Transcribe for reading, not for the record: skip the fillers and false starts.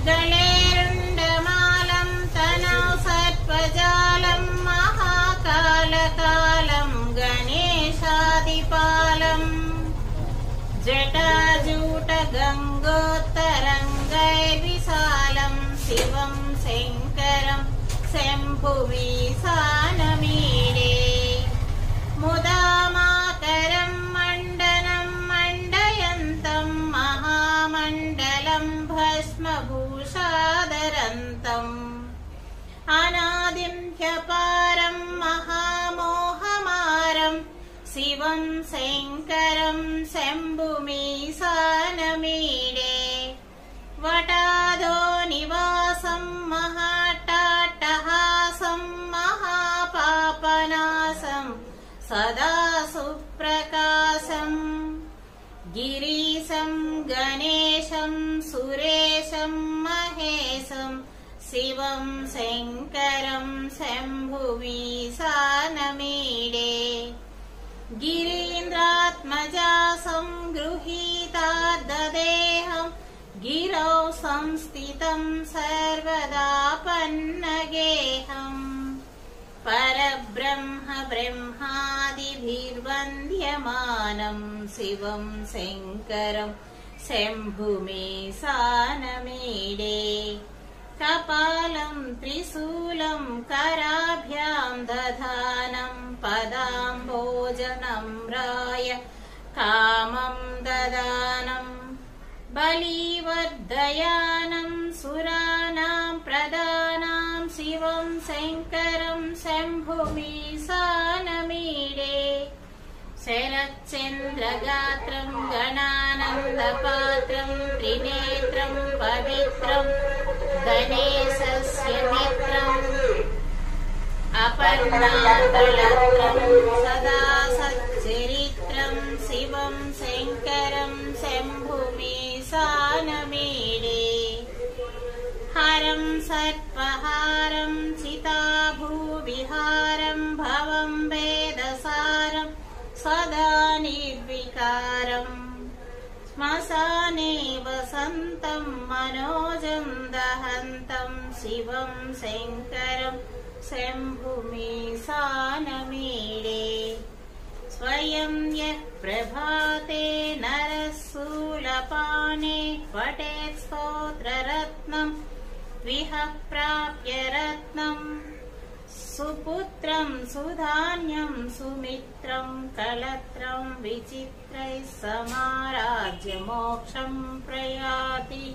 गलेरुण्डमालं तनौ सर्पजालं महाकालकालं गणेशादिपालम् जटाजूटगङ्गोत्तरङ्गैर्विशालं शिवं शङ्करं शम्भुमीशानमीडे मुदामाकरं मण्डनं मण्डयन्तं महामण्डलं भस्मभूषादरन्तम् अनादिं ह्यपारं महामोहमारं शिवं शङ्करं शम्भुमीशानमीडे वटादो निवासं महाट्टहासं महापापनाशं सदा सुप्रकाशं गिरीशं गणेशं सुरेशं महेशं शिवं शङ्करं शम्भुमीशानमीडे गिरीन्द्रात्मजा संगृहीतार्धदेहं गिरौ संस्थितं सर्वदा पन्नगेहम् परब्रह्म ब्रह्मादिभिर्वन्द्यमानं शिवं शङ्करं शम्भुमीशानमीडे कपालं त्रिशूलं कराभ्यां दधानं पदाम्बोजनं राय कामं ददानं बलिवर्धयानं सुराणां प्रदानां शिवं शङ्करं शम्भुमीशानमीडे शरच्चन्द्रगात्रं गणानन्दपात्रं त्रिनेत्रं पवित्रं गणेशस्य मित्रम् अपर्णाकलत्रं सदा सच्चरित्रं शिवं शङ्करं शम्भुमीशानमीडे हरं सर्पहारं चिताभूविहारं भवं वेदसारं सदा निर्विकारम् श्मशाने वसन्तं मनोजं दहन्तं शिवं शङ्करं शम्भुमीशानमीडे स्वयं यः प्रभाते नरशूलपाणे पठेत् स्तोत्ररत्नं विहः प्राप्य रत्नम् सुपुत्रं सुधान्यं सुमित्रं कलत्रं विचित्रैः समाराज्य मोक्षं प्रयाति।